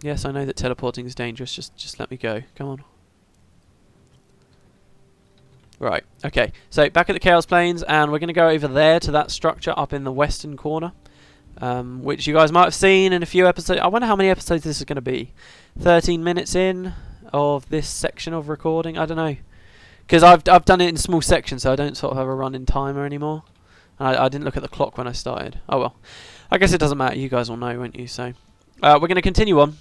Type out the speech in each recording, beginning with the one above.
Yes, I know that teleporting is dangerous. Just let me go. Come on. Right. Okay. So back at the Chaos Plains, and we're going to go over there to that structure up in the western corner, which you guys might have seen in a few episodes. I wonder how many episodes this is going to be. 13 minutes in of this section of recording. I don't know, because I've done it in small sections, so I don't sort of have a running timer anymore. And I didn't look at the clock when I started. Oh well. I guess it doesn't matter. You guys will know, won't you? So we're going to continue on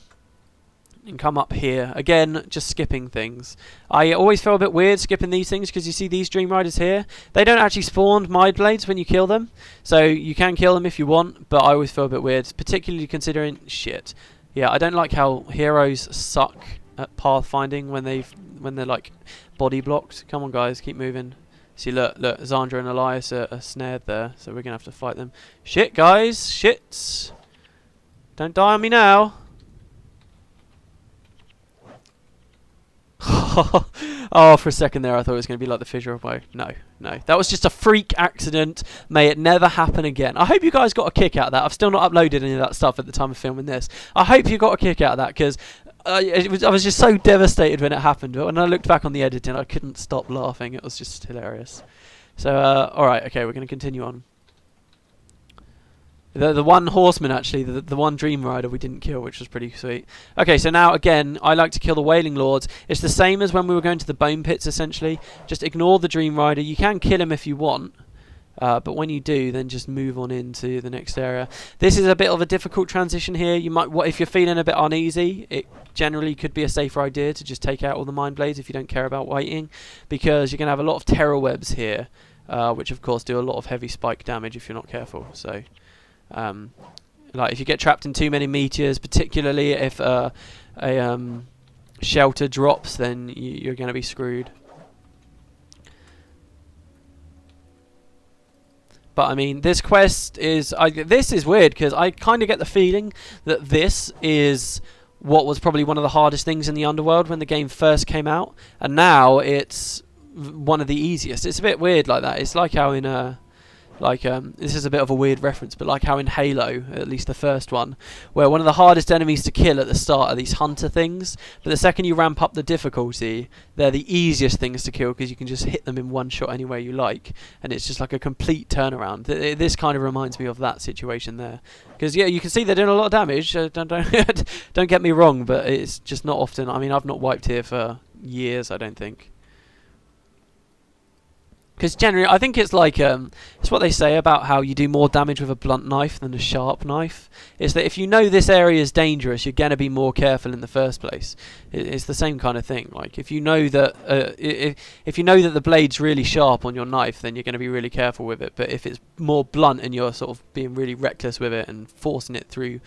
and come up here again, just skipping things. I always feel a bit weird skipping these things, because you see these Dream Riders here, they don't actually spawn Mind Blades when you kill them, so you can kill them if you want, but I always feel a bit weird, particularly considering shit. Yeah, I don't like how heroes suck at pathfinding when they're like body blocked. Come on guys, keep moving. See, look, Zandra and Elias are snared there, so we're gonna have to fight them. Shit guys, shit, don't die on me now. Oh, for a second there I thought it was going to be like the fissure of my... No. That was just a freak accident. May it never happen again. I hope you guys got a kick out of that. I've still not uploaded any of that stuff at the time of filming this. I hope you got a kick out of that, because I was just so devastated when it happened. But when I looked back on the editing, I couldn't stop laughing. It was just hilarious. So, alright, okay, we're going to continue on. The one horseman, actually, the one Dream Rider we didn't kill, which was pretty sweet. Okay, so now, again, I like to kill the Wailing Lords. It's the same as when we were going to the Bone Pits, essentially. Just ignore the Dream Rider. You can kill him if you want, but when you do, then just move on into the next area. This is a bit of a difficult transition here. You might, if you're feeling a bit uneasy, it generally could be a safer idea to just take out all the Mind Blades if you don't care about waiting, because you're going to have a lot of Terror Webs here, which, of course, do a lot of heavy spike damage if you're not careful, so... like if you get trapped in too many meteors, particularly if a shelter drops, then you're going to be screwed. But I mean, this quest is... this is weird, because I kind of get the feeling that this is what was probably one of the hardest things in the Underworld when the game first came out, and now it's one of the easiest. It's a bit weird like that. It's like how in this is a bit of a weird reference, but like how in Halo, at least the first one, where one of the hardest enemies to kill at the start are these hunter things, but the second you ramp up the difficulty, they're the easiest things to kill, because you can just hit them in one shot anywhere you like, and it's just like a complete turnaround. This kind of reminds me of that situation there, because yeah, you can see they're doing a lot of damage. Don't get me wrong, but it's just not often. I mean, I've not wiped here for years, I don't think. Because generally, I think it's like, it's what they say about how you do more damage with a blunt knife than a sharp knife. It's that if you know this area is dangerous, you're going to be more careful in the first place. It's the same kind of thing. Like, if you know that if you know that the blade's really sharp on your knife, then you're going to be really careful with it. But if it's more blunt and you're sort of being really reckless with it and forcing it through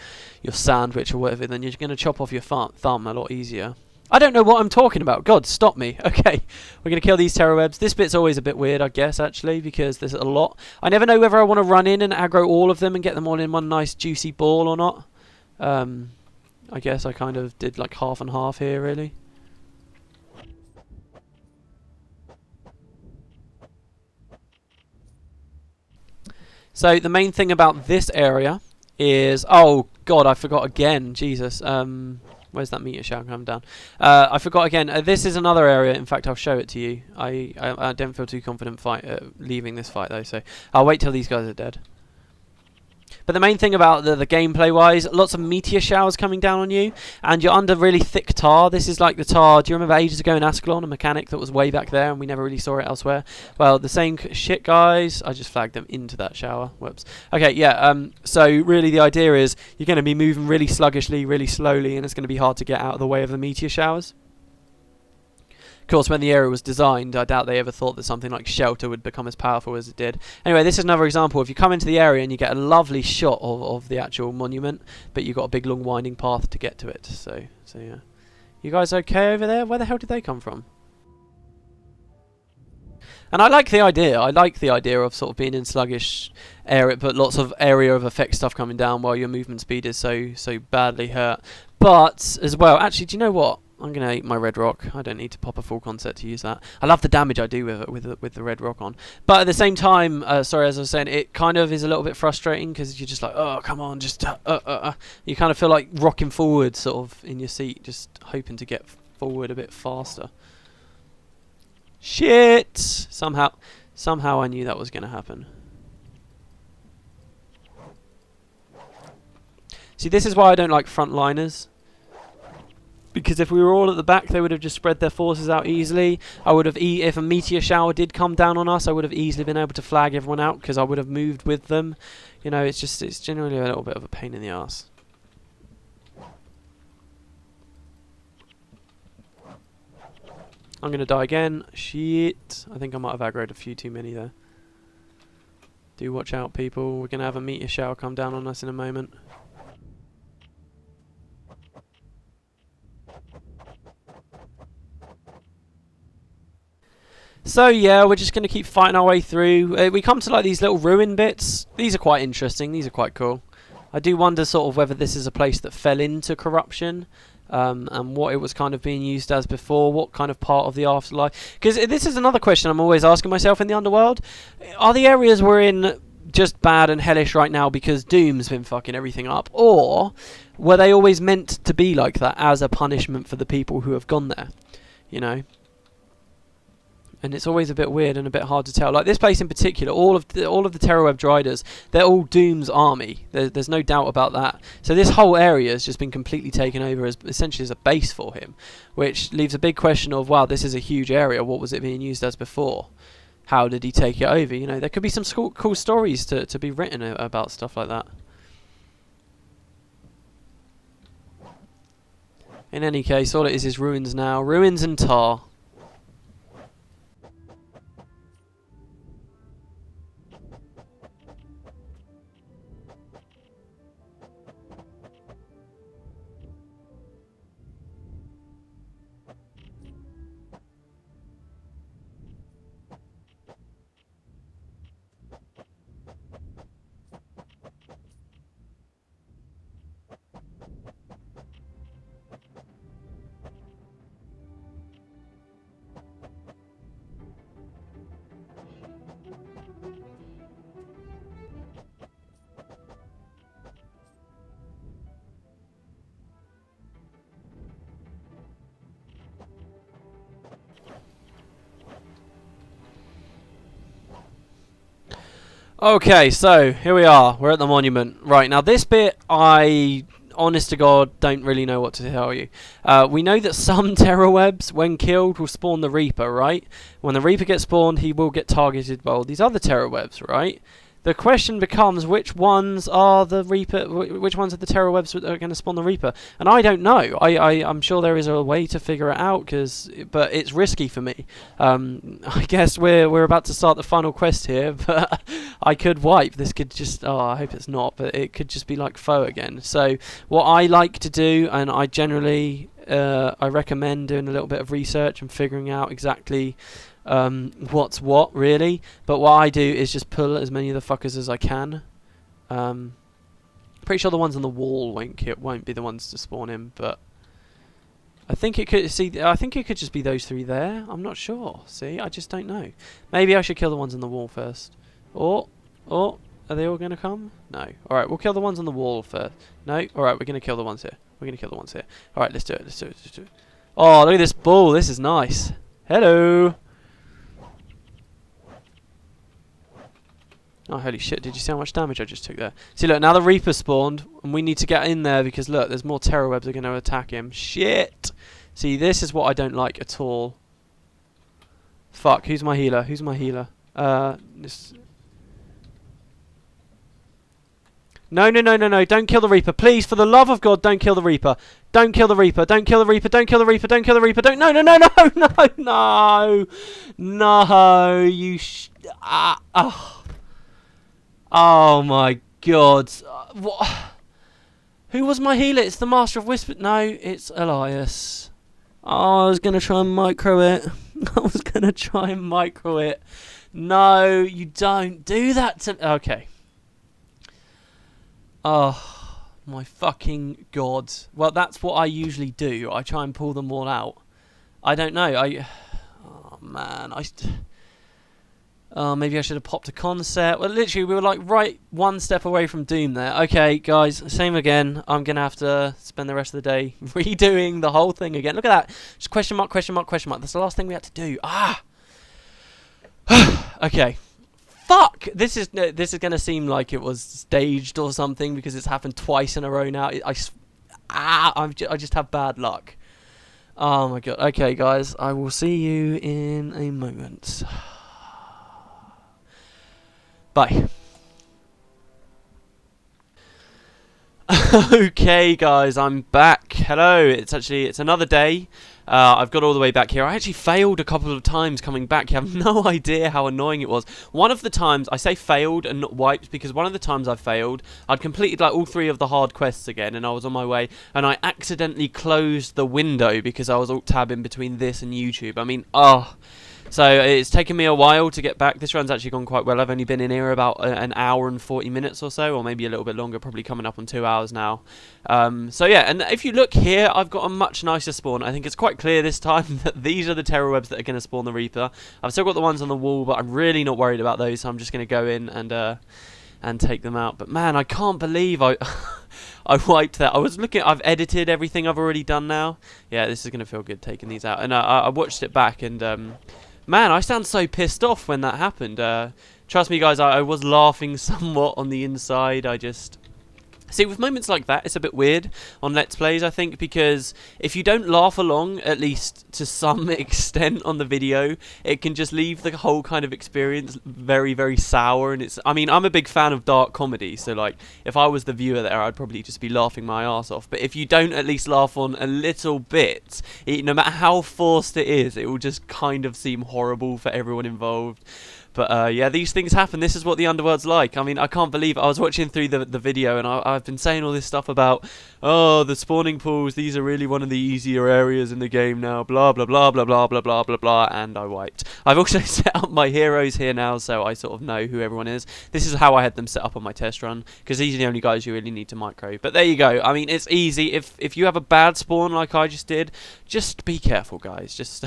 your sandwich or whatever, then you're going to chop off your thumb a lot easier. I don't know what I'm talking about. God, stop me. Okay, we're going to kill these Terror Webs. This bit's always a bit weird, I guess, actually, because there's a lot. I never know whether I want to run in and aggro all of them and get them all in one nice juicy ball or not. I guess I kind of did like half and half here, really. So the main thing about this area is... Oh, God, I forgot again. Jesus. Where's that meteor shower coming down? I forgot again. This is another area. In fact, I'll show it to you. I don't feel too confident leaving this fight, though, so I'll wait till these guys are dead. But the main thing about the gameplay-wise, lots of meteor showers coming down on you, and you're under really thick tar. This is like the tar... Do you remember ages ago in Ascalon, a mechanic that was way back there, and we never really saw it elsewhere? Well, the same shit, guys. I just flagged them into that shower. Whoops. Okay, yeah, so really the idea is you're going to be moving really sluggishly, really slowly, and it's going to be hard to get out of the way of the meteor showers. Of course, when the area was designed, I doubt they ever thought that something like shelter would become as powerful as it did. Anyway, this is another example. If you come into the area and you get a lovely shot of the actual monument, but you've got a big long winding path to get to it. So yeah. You guys okay over there? Where the hell did they come from? And I like the idea. I like the idea of sort of being in sluggish area, but lots of area of effect stuff coming down while your movement speed is so badly hurt. But as well, actually, do you know what? I'm gonna eat my red rock. I don't need to pop a full concept to use that. I love the damage I do with it with the red rock on. But at the same time, sorry, as I was saying, it kind of is a little bit frustrating because you're just like, oh come on, just You kind of feel like rocking forward, sort of in your seat, just hoping to get forward a bit faster. Shit! Somehow I knew that was gonna happen. See, this is why I don't like frontliners. Because if we were all at the back, they would have just spread their forces out easily. I would have, if a meteor shower did come down on us, I would have easily been able to flag everyone out because I would have moved with them. You know, it's generally a little bit of a pain in the ass. I'm going to die again. Shit. I think I might have aggroed a few too many there. Do watch out, people. We're going to have a meteor shower come down on us in a moment. So yeah, we're just going to keep fighting our way through. We come to like these little ruin bits. These are quite interesting. These are quite cool. I do wonder sort of whether this is a place that fell into corruption. And what it was kind of being used as before, what kind of part of the afterlife. Because this is another question I'm always asking myself in the Underworld. Are the areas we're in just bad and hellish right now because Doom's been fucking everything up? Or were they always meant to be like that as a punishment for the people who have gone there? You know? And it's always a bit weird and a bit hard to tell. Like this place in particular, all of the Terrorweb Driders, they're all Doom's army. There's no doubt about that. So this whole area has just been completely taken over as essentially as a base for him, which leaves a big question of, wow, this is a huge area. What was it being used as before? How did he take it over? You know, there could be some cool stories to be written about stuff like that. In any case, all it is ruins now. Ruins and tar. Okay, so here we are. We're at the monument. Right, now this bit, I, honest to God, don't really know what to tell you. We know that some Terrorwebs, when killed, will spawn the Reaper, right? When the Reaper gets spawned, he will get targeted by all these other Terrorwebs, right? The question becomes, which ones are the Reaper? Which ones are the Terrorwebs that are going to spawn the Reaper? And I don't know. I'm sure there is a way to figure it out, but it's risky for me. I guess we're about to start the final quest here, but I could wipe. This could just. Oh, I hope it's not, but it could just be like foe again. So what I like to do, and I generally I recommend doing a little bit of research and figuring out exactly. What's what really, but what I do is just pull as many of the fuckers as I can. Pretty sure the ones on the wall won't be the ones to spawn in, but I think it could. See, I think it could just be those three there. I'm not sure. See, I just don't know. Maybe I should kill the ones on the wall first. Or are they all gonna come? No. All right, we'll kill the ones on the wall first. No. All right, we're gonna kill the ones here. We're gonna kill the ones here. All right, let's do it. Let's do it. Let's do it. Oh, look at this bull. This is nice. Hello. Oh, holy shit, did you see how much damage I just took there? See, look, now the Reaper spawned, and we need to get in there because, look, there's more Terrorwebs that are going to attack him. Shit! See, this is what I don't like at all. Fuck, who's my healer? Who's my healer? This... No, don't kill the Reaper. Please, for the love of God, don't kill the Reaper. Don't kill the Reaper. Don't kill the Reaper. Don't kill the Reaper. Don't kill the Reaper. Don't... No, you Oh my God. What? Who was my healer? It's the Master of Whisper. No, it's Elias. Oh, I was going to try and micro it. No, you don't do that to... Okay. Oh, My fucking god. Well, that's what I usually do. I try and pull them all out. I don't know. Oh, man. Maybe I should have popped a concept. Well, literally, we were like right one step away from doom there. Okay, guys, same again. I'm going to have to spend the rest of the day redoing the whole thing again. Look at that. Just question mark, question mark, question mark. That's the last thing we had to do. Okay. Fuck! This is going to seem like it was staged or something because it's happened twice in a row now. I just have bad luck. Oh my god. Okay, guys. I will see you in a moment. Bye. Okay, guys, I'm back. Hello. It's another day. I've got all the way back here. I actually failed a couple of times coming back. You have no idea how annoying it was. One of the times, I say failed and not wiped because one of the times I failed, I'd completed like all 3 of the hard quests again and I was on my way and I accidentally closed the window because I was alt-tabbing between this and YouTube. I mean, so it's taken me a while to get back. This run's actually gone quite well. I've only been in here about an hour and 40 minutes or so, or maybe a little bit longer, probably coming up on 2 hours now. So yeah, and if you look here, I've got a much nicer spawn. I think it's quite clear this time that these are the terror webs that are going to spawn the Reaper. I've still got the ones on the wall, but I'm really not worried about those, so I'm just going to go in and take them out. But man, I can't believe I wiped that. I was looking, I've edited everything I've already done now. Yeah, this is going to feel good taking these out. And I watched it back and... man, I sound so pissed off when that happened. Trust me, guys, I was laughing somewhat on the inside. See, with moments like that, it's a bit weird on Let's Plays, I think, because if you don't laugh along, at least to some extent on the video, it can just leave the whole kind of experience very, very sour. And I mean, I'm a big fan of dark comedy, so, like, if I was the viewer there, I'd probably just be laughing my arse off. But if you don't at least laugh on a little bit, no matter how forced it is, it will just kind of seem horrible for everyone involved. But yeah, these things happen. This is what the Underworld's like. I mean, I can't believe it. I was watching through the video and I've been saying all this stuff about, oh, the spawning pools, these are really one of the easier areas in the game now, blah, blah, blah, blah, blah, blah, blah, blah, blah, and I wiped. I've also set up my heroes here now, so I sort of know who everyone is. This is how I had them set up on my test run, because these are the only guys you really need to micro. But there you go. I mean, it's easy. If you have a bad spawn like I just did, just be careful, guys. Just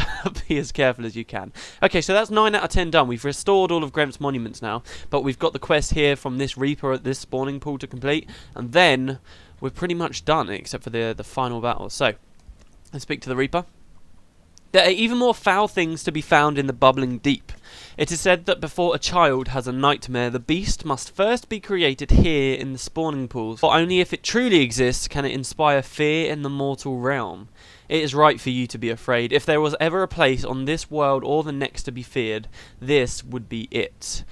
be as careful as you can. Okay, so that's 9 out of 10 done. We've restored all of Gremp's monuments now, but we've got the quest here from this Reaper at this spawning pool to complete, and then we're pretty much done, except for the final battle. So, let's speak to the Reaper. There are even more foul things to be found in the bubbling deep. It is said that before a child has a nightmare, the beast must first be created here in the spawning pools, for only if it truly exists can it inspire fear in the mortal realm. It is right for you to be afraid. If there was ever a place on this world or the next to be feared, this would be it.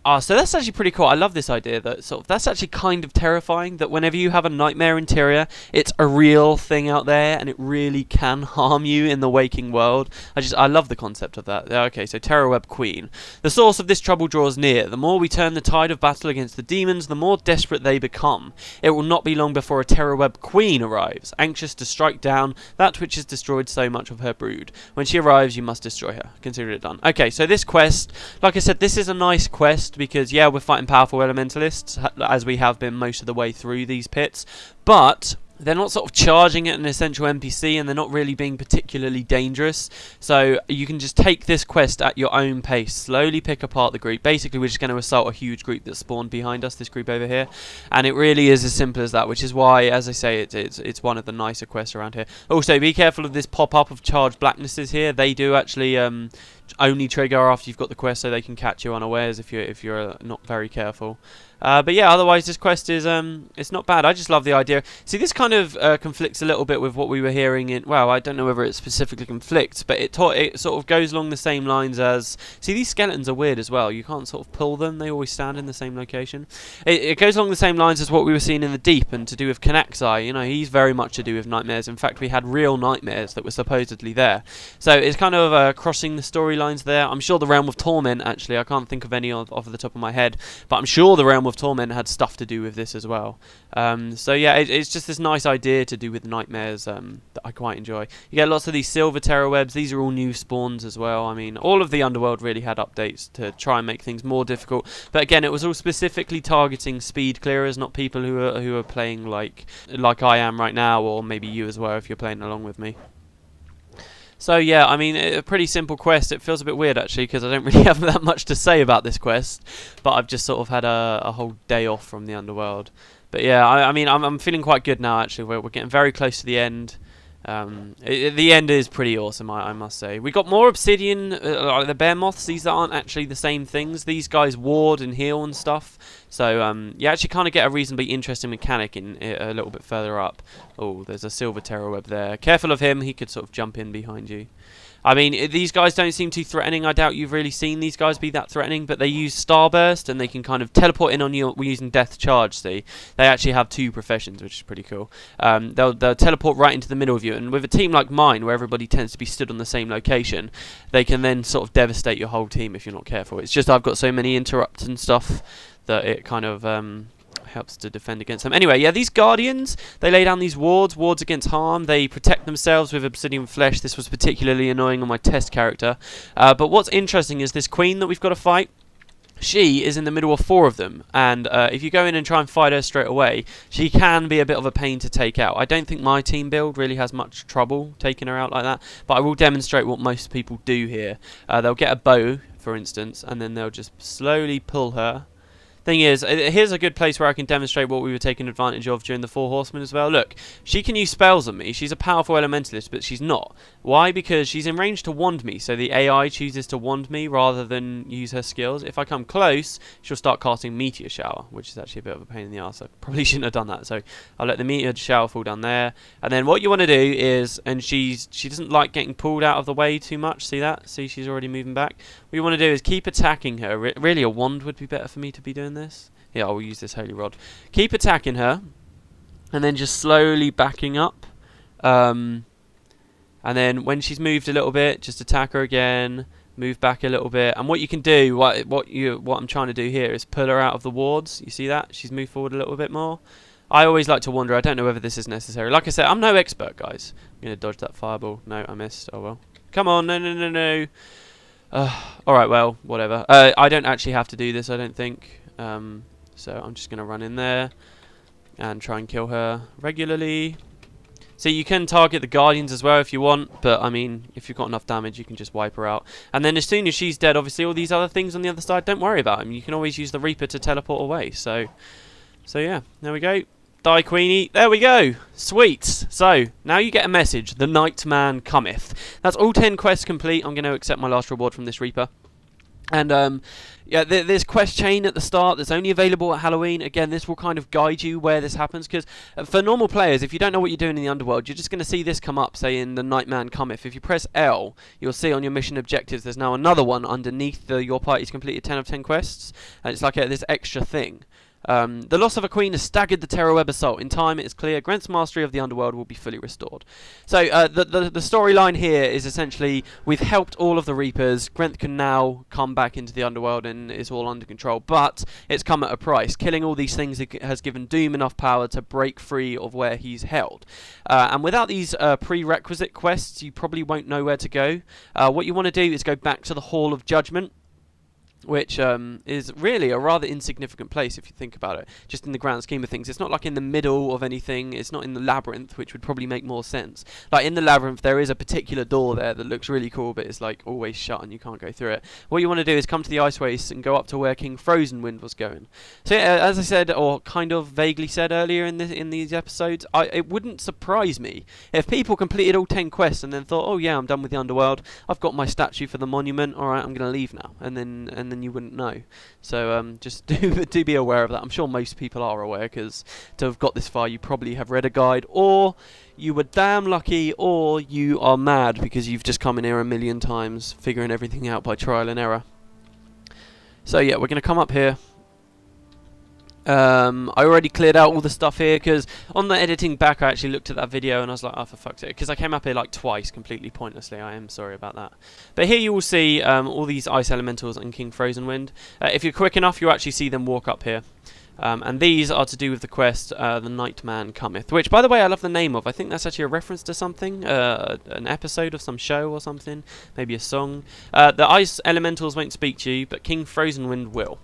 So that's actually pretty cool. I love this idea that that's actually kind of terrifying, that whenever you have a nightmare interior, it's a real thing out there and it really can harm you in the waking world. I love the concept of that. Okay, so Terror Web Queen. The source of this trouble draws near. The more we turn the tide of battle against the demons, the more desperate they become. It will not be long before a Terror Web Queen arrives, anxious to strike down that which has destroyed so much of her brood. When she arrives, you must destroy her. Consider it done. Okay, so this quest, like I said, this is a nice quest, because yeah, we're fighting powerful elementalists as we have been most of the way through these pits, but they're not sort of charging at an essential NPC and they're not really being particularly dangerous, so you can just take this quest at your own pace, slowly pick apart the group. Basically we're just going to assault a huge group that spawned behind us, this group over here, and it really is as simple as that, which is why, as I say, it's one of the nicer quests around here. Also, be careful of this pop-up of charged blacknesses here. They do actually only trigger after you've got the quest, so they can catch you unawares if you're not very careful. But yeah, otherwise this quest is it's not bad. I just love the idea. See, this kind of conflicts a little bit with what we were hearing in. Well, I don't know whether it specifically conflicts, but it sort of goes along the same lines as. See, these skeletons are weird as well. You can't sort of pull them; they always stand in the same location. It goes along the same lines as what we were seeing in the deep, and to do with Kanaxai. You know, he's very much to do with nightmares. In fact, we had real nightmares that were supposedly there. So it's kind of crossing the storylines there. I'm sure the Realm of Torment. Actually, I can't think of any off the top of my head, but I'm sure the Realm of Torment had stuff to do with this as well. So yeah, it's just this nice idea to do with nightmares that I quite enjoy. You get lots of these silver terror webs. These are all new spawns as well. I mean, all of the Underworld really had updates to try and make things more difficult. But again, it was all specifically targeting speed clearers, not people who are playing like I am right now, or maybe you as well if you're playing along with me. So yeah, I mean, a pretty simple quest. It feels a bit weird actually because I don't really have that much to say about this quest, but I've just sort of had a whole day off from the Underworld. But yeah, I mean, I'm feeling quite good now actually. We're getting very close to the end. The end is pretty awesome, I must say. We got more obsidian, like the bear moths. These aren't actually the same things. These guys ward and heal and stuff. So you actually kind of get a reasonably interesting mechanic in a little bit further up. Oh, there's a silver terror web there. Careful of him. He could sort of jump in behind you. I mean, these guys don't seem too threatening. I doubt you've really seen these guys be that threatening, but they use Starburst and they can kind of teleport in on you using Death Charge, see? They actually have 2 professions, which is pretty cool. They'll teleport right into the middle of you, and with a team like mine, where everybody tends to be stood on the same location, they can then sort of devastate your whole team if you're not careful. It's just I've got so many interrupts and stuff that it kind of helps to defend against them. Anyway, yeah, these Guardians, they lay down these wards against harm. They protect themselves with obsidian flesh. This was particularly annoying on my test character. But what's interesting is this queen that we've got to fight. She is in the middle of 4 of them, and if you go in and try and fight her straight away, she can be a bit of a pain to take out. I don't think my team build really has much trouble taking her out like that, but I will demonstrate what most people do here. They'll get a bow, for instance, and then they'll just slowly pull her. Thing is, here's a good place where I can demonstrate what we were taking advantage of during the 4 Horsemen as well. Look, she can use spells on me. She's a powerful elementalist, but she's not. Why? Because she's in range to wand me, so the AI chooses to wand me rather than use her skills. If I come close, she'll start casting Meteor Shower, which is actually a bit of a pain in the arse. I probably shouldn't have done that, so I'll let the Meteor Shower fall down there. And then what you want to do is, and she doesn't like getting pulled out of the way too much, see that? See, she's already moving back. What you want to do is keep attacking her. Really, a wand would be better for me to be doing this. Yeah, I'll use this Holy Rod. Keep attacking her, and then just slowly backing up. And then when she's moved a little bit, just attack her again. Move back a little bit. And what you can do, what I'm trying to do here, is pull her out of the wards. You see that? She's moved forward a little bit more. I always like to wander. I don't know whether this is necessary. Like I said, I'm no expert, guys. I'm going to dodge that fireball. No, I missed. Oh, well. Come on. No, no, no, no. Alright, well, whatever. I don't actually have to do this, I don't think. So I'm just going to run in there and try and kill her regularly. So you can target the Guardians as well if you want, but I mean, if you've got enough damage, you can just wipe her out. And then as soon as she's dead, obviously all these other things on the other side, don't worry about them. You can always use the Reaper to teleport away. So yeah, there we go. Die, Queenie. There we go. Sweet. So, now you get a message. The Nightman cometh. That's all 10 quests complete. I'm going to accept my last reward from this Reaper. And, yeah, there's quest chain at the start that's only available at Halloween. Again, this will kind of guide you where this happens. Because for normal players, if you don't know what you're doing in the Underworld, you're just going to see this come up, saying the Nightman cometh. If you press L, you'll see on your mission objectives there's now another one underneath your party's completed 10 of 10 quests. And it's like this extra thing. The loss of a queen has staggered the Terror Web Assault. In time, it is clear Grant's mastery of the Underworld will be fully restored. So, the storyline here is essentially we've helped all of the Reapers. Grant can now come back into the Underworld and it's all under control. But it's come at a price. Killing all these things has given Doom enough power to break free of where he's held. And without these prerequisite quests, you probably won't know where to go. What you want to do is go back to the Hall of Judgment, which is really a rather insignificant place if you think about it, just in the grand scheme of things. It's not like in the middle of anything. It's not in the labyrinth, which would probably make more sense. Like in the labyrinth, there is a particular door there that looks really cool, but it's like always shut and you can't go through it. What you want to do is come to the Ice Waste and go up to where King Frozenwind was going. So yeah, as I said, or kind of vaguely said earlier in these episodes, it wouldn't surprise me if people completed all 10 quests and then thought, oh yeah, I'm done with the Underworld. I've got my statue for the monument. All right, I'm going to leave now, and then you wouldn't know. So just do be aware of that. I'm sure most people are aware, because to have got this far you probably have read a guide, or you were damn lucky, or you are mad because you've just come in here a million times figuring everything out by trial and error. So yeah, we're going to come up here. I already cleared out all the stuff here, because on the editing back I actually looked at that video and I was like, oh, for fuck's sake, because I came up here like twice completely pointlessly. I am sorry about that. But here you will see all these ice elementals and King Frozenwind. If you're quick enough, you'll actually see them walk up here. And these are to do with the quest, The Nightman Cometh, which, by the way, I love the name of. I think that's actually a reference to something, an episode of some show or something, maybe a song. The ice elementals won't speak to you, but King Frozenwind will.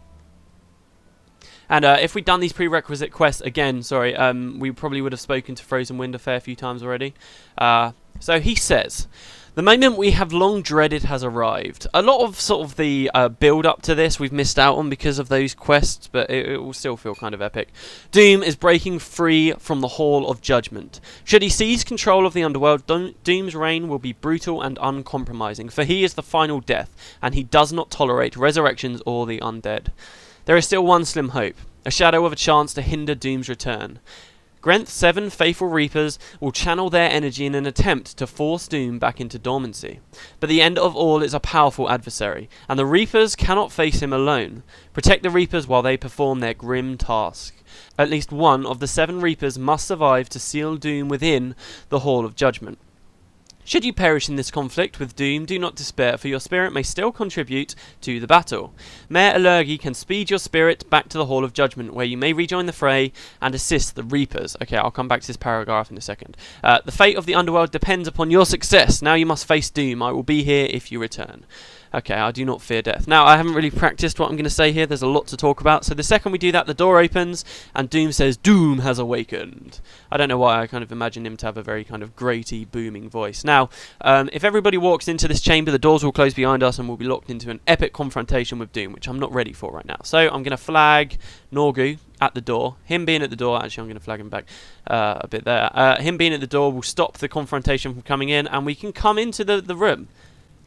And if we'd done these prerequisite quests again, we probably would have spoken to Frozenwind a fair few times already. So he says, the moment we have long dreaded has arrived. A lot of sort of the build up to this we've missed out on because of those quests, but it will still feel kind of epic. Doom is breaking free from the Hall of Judgment. Should he seize control of the Underworld, Doom's reign will be brutal and uncompromising, for he is the final death, and he does not tolerate resurrections or the undead. There is still one slim hope, a shadow of a chance to hinder Doom's return. Grenth's 7 faithful Reapers will channel their energy in an attempt to force Doom back into dormancy. But the end of all is a powerful adversary, and the Reapers cannot face him alone. Protect the Reapers while they perform their grim task. At least one of the 7 Reapers must survive to seal Doom within the Hall of Judgment. Should you perish in this conflict with Doom, do not despair, for your spirit may still contribute to the battle. Mayor Allergy can speed your spirit back to the Hall of Judgment, where you may rejoin the fray and assist the Reapers. Okay, I'll come back to this paragraph in a second. The fate of the Underworld depends upon your success. Now you must face Doom. I will be here if you return. Okay, I do not fear death. Now, I haven't really practiced what I'm going to say here. There's a lot to talk about. So the second we do that, the door opens, and Doom says, Doom has awakened. I don't know why, I kind of imagine him to have a very kind of graty, booming voice. Now, if everybody walks into this chamber, the doors will close behind us, and we'll be locked into an epic confrontation with Doom, which I'm not ready for right now. So I'm going to flag Norgu at the door. Him being at the door, actually I'm going to flag him back a bit there. Him being at the door will stop the confrontation from coming in, and we can come into the room.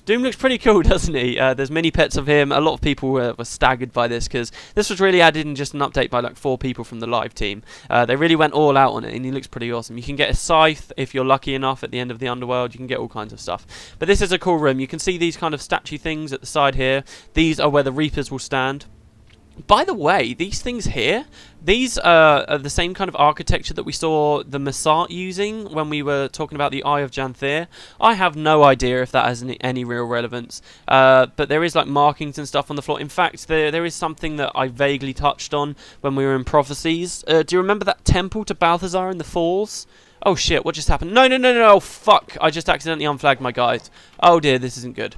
Doom looks pretty cool, doesn't he? There's mini pets of him. A lot of people were staggered by this because this was really added in just an update by like 4 people from the live team. They really went all out on it, and he looks pretty awesome. You can get a scythe if you're lucky enough at the end of the Underworld. You can get all kinds of stuff. But this is a cool room. You can see these kind of statue things at the side here. These are where the Reapers will stand. By the way, these things here, these are the same kind of architecture that we saw the Massart using when we were talking about the Eye of Janthier. I have no idea if that has any real relevance, but there is like markings and stuff on the floor. In fact, there is something that I vaguely touched on when we were in Prophecies. Do you remember that temple to Balthazar in the Falls? Oh shit, what just happened? No, oh fuck, I just accidentally unflagged my guys. Oh dear, this isn't good.